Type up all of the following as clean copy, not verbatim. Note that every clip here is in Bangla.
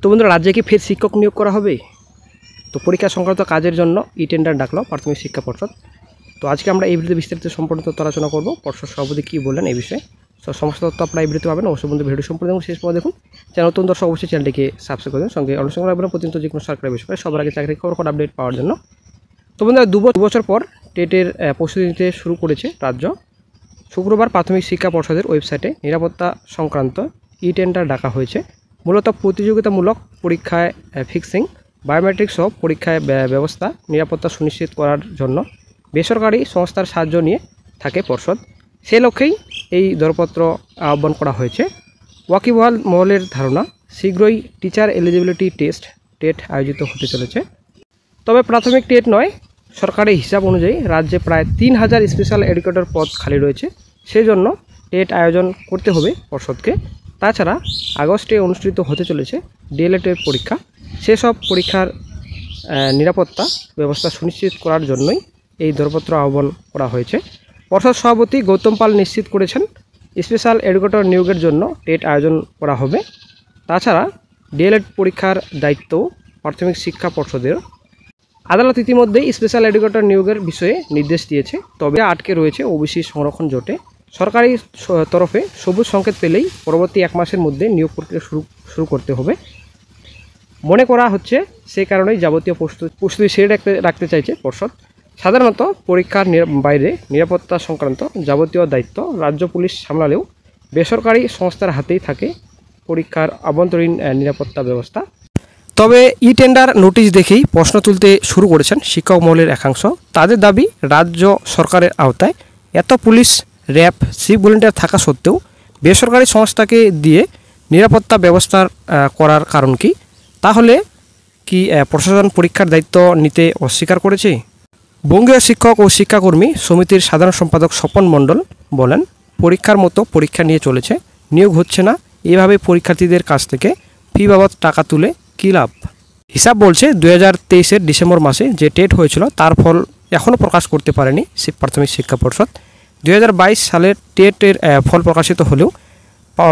তো বন্ধুরা, রাজ্যে কি ফের শিক্ষক নিয়োগ করা হবে? তো পরীক্ষা সংক্রান্ত কাজের জন্য টেন্ডার ডাকলো প্রাথমিক শিক্ষা পর্ষদ। তো আজকে আমরা এই ভিডিওতে বিস্তারিত সম্পূর্ণ তথ্য আলোচনা করব। পর্ষদ সভাপতি কী বললেন এই বিষয়ে। তো সমস্ত তথ্য আপনারা এই ভিডিওতে পাবেন। অবশ্যই বন্ধু ভিডিও সম্পূর্ণ শেষ পর্যন্ত দেখুন। চ্যানেল নতুন দর্শক অবশ্যই চ্যানেলটিকে সাবস্ক্রাইব করবেন, সঙ্গে অনুসরণ করবেন প্রতিনিয়ত যে কোনো সরকারি বিষয়ে সবার আগে চাকরি খবর আপডেট পাওয়ার জন্য। তো বন্ধুরা, দু বছর পর টেটের প্রস্তুতি নিতে শুরু করেছে রাজ্য। শুক্রবার প্রাথমিক শিক্ষা পর্ষদের ওয়েবসাইটে নিরাপত্তা সংক্রান্ত টেন্ডার ডাকা হয়েছে। মূলত প্রতিযোগিতামূলক পরীক্ষায় ফিক্সিং, বায়োমেট্রিক সহ পরীক্ষায় ব্যবস্থা নিরাপত্তা সুনিশ্চিত করার জন্য বেসরকারি সংস্থার সাহায্য নিয়ে থাকে পর্ষদ। সে লক্ষ্যেই এই দরপত্র আহ্বান করা হয়েছে। ওয়াকিবহাল মহলের ধারণা, শীঘ্রই টিচার এলিজিবিলিটি টেট আয়োজিত হতে চলেছে। তবে প্রাথমিক টেট নয়, সরকারি হিসাব অনুযায়ী রাজ্যে প্রায় 3000 স্পেশাল এডুকেটর পদ খালি রয়েছে। সেই জন্য টেট আয়োজন করতে হবে পর্ষদকে। তাছাড়া আগস্টে অনুষ্ঠিত হতে চলেছে ডিএলএড পরীক্ষা। সেসব পরীক্ষার নিরাপত্তা ব্যবস্থা সুনিশ্চিত করার জন্যই এই দরপত্র আহ্বান করা হয়েছে। পর্ষদ সভাপতি গৌতম পাল নিশ্চিত করেছেন, স্পেশাল এডুকেটর নিয়োগের জন্য টেট আয়োজন করা হবে। তাছাড়া ডিএলএড পরীক্ষার দায়িত্ব প্রাথমিক শিক্ষা পর্ষদের। আদালত ইতিমধ্যেই স্পেশাল এডুকেটর নিয়োগের বিষয়ে নির্দেশ দিয়েছে। তবে আটকে রয়েছে ওবিসি সংরক্ষণ জোটে। সরকারি তরফে সবুজ সংকেত পেলেই পরবর্তী 1 মাসের মধ্যে নিয়োগ প্রক্রিয়া শুরু করতে হবে মনে করা হচ্ছে। সেই কারণেই যাবতীয় প্রস্তুতি সেরে রাখতে চাইছে পর্ষদ। সাধারণত পরীক্ষার বাইরে নিরাপত্তা সংক্রান্ত যাবতীয় দায়িত্ব রাজ্য পুলিশ সামলালেও বেসরকারি সংস্থার হাতেই থাকে পরীক্ষার আভ্যন্তরীণ নিরাপত্তা ব্যবস্থা। তবে টেন্ডার নোটিশ দেখেই প্রশ্ন তুলতে শুরু করেছেন শিক্ষক মহলের একাংশ। তাদের দাবি, রাজ্য সরকারের আওতায় এত পুলিশ, র্যাব, সিভিক ভলেন্টিয়ার থাকা সত্ত্বেও বেসরকারি সংস্থাকে দিয়ে নিরাপত্তা ব্যবস্থা করার কারণ কি? তাহলে কি প্রশাসন পরীক্ষার দায়িত্ব নিতে অস্বীকার করেছে? বঙ্গীয় শিক্ষক ও শিক্ষাকর্মী সমিতির সাধারণ সম্পাদক স্বপন মণ্ডল বলেন, পরীক্ষার মতো পরীক্ষা নিয়ে চলেছে, নিয়োগ হচ্ছে না। এভাবে পরীক্ষার্থীদের কাছ থেকে ফি বাবদ টাকা তুলে কী লাভ? হিসাব বলছে 2023-এর ডিসেম্বর মাসে যে টেট হয়েছিল তার ফল এখনও প্রকাশ করতে পারেনি প্রাথমিক শিক্ষা পর্ষদ। 2022 সালের টেটের ফল প্রকাশিত হলেও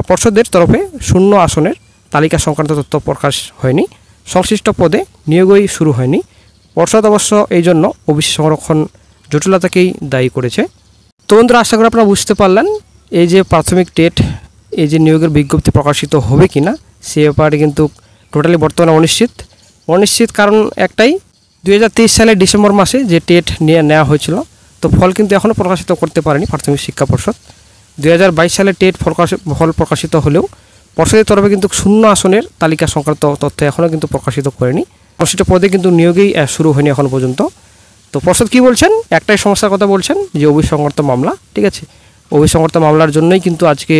পর্ষদের তরফে শূন্য আসনের তালিকা সংক্রান্ত তথ্য প্রকাশ হয়নি। সংশ্লিষ্ট পদে নিয়োগই শুরু হয়নি। পর্ষদ অবশ্য এই জন্য ওবিসি সংরক্ষণ জটিলতাকেই দায়ী করেছে। তো বন্ধুরা, আশা করি আপনারা বুঝতে পারলেন এই যে প্রাথমিক টেট, এই যে নিয়োগের বিজ্ঞপ্তি প্রকাশিত হবে কি না সে ব্যাপারে কিন্তু টোটালি বর্তমানে অনিশ্চিত। কারণ একটাই, 2023 সালের ডিসেম্বর মাসে যে টেট নেওয়া হয়েছিল, তো ফল কিন্তু এখনও প্রকাশিত করতে পারেনি প্রাথমিক শিক্ষা পর্ষদ। 2022 সালে টেট ফল প্রকাশিত হলেও পর্ষদের তরফে কিন্তু শূন্য আসনের তালিকা সংক্রান্ত তথ্য এখনও কিন্তু প্রকাশিত করেনি। সংশ্লিষ্ট পদে কিন্তু নিয়োগই শুরু হয়নি এখনও পর্যন্ত। তো পর্ষদ কী বলছেন? একটাই সমস্যার কথা বলছেন, যে ওবিসি সংক্রান্ত মামলা। ঠিক আছে, ওবিসি সংক্রান্ত মামলার জন্যই কিন্তু আজকে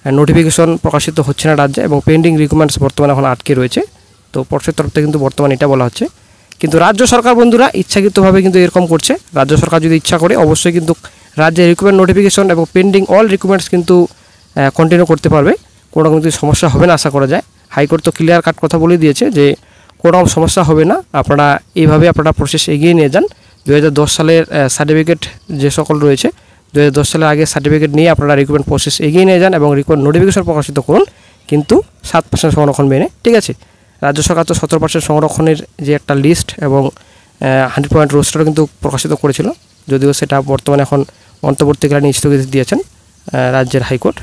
নোটিফিকেশন প্রকাশিত হচ্ছে না রাজ্যে, এবং পেন্ডিং রিকমেন্ডস বর্তমানে এখন আটকে রয়েছে। তো পর্ষদের তরফ থেকে কিন্তু বর্তমানে এটা বলা হচ্ছে। কিন্তু রাজ্য সরকার বন্ধুরা ইচ্ছাকৃতভাবে কিন্তু এরকম করছে। রাজ্য সরকার যদি ইচ্ছা করে অবশ্যই কিন্তু রাজ্যের রিকমেন্ড নোটিফিকেশন এবং পেন্ডিং অল রিকমেন্ডস কিন্তু কন্টিনিউ করতে পারবে। কোনো কিন্তু সমস্যা হবে না আশা করা যায়। হাইকোর্ট তো ক্লিয়ার কাট কথা বলে দিয়েছে যে কোনো সমস্যা হবে না, আপনারা এইভাবে আপনারা প্রসেস এগিয়ে নিয়ে যান। 2010 সালের সার্টিফিকেট যে সকল রয়েছে, 2010 সালের আগে সার্টিফিকেট নিয়ে আপনারা রিকমেন্ড প্রসেস এগিয়ে নিয়ে যান এবং রিকমেন্ড নোটিফিকেশন প্রকাশিত করুন, কিন্তু 7% সংরক্ষণ মেনে। ঠিক আছে, রাজ্য সরকার তো 17% সংরক্ষণের যে একটা লিস্ট এবং 100 পয়েন্ট রোস্টারও কিন্তু প্রকাশিত করেছিল, যদিও সেটা বর্তমানে এখন অন্তর্বর্তীকালীন স্থগিত দিয়েছেন রাজ্যের হাইকোর্ট।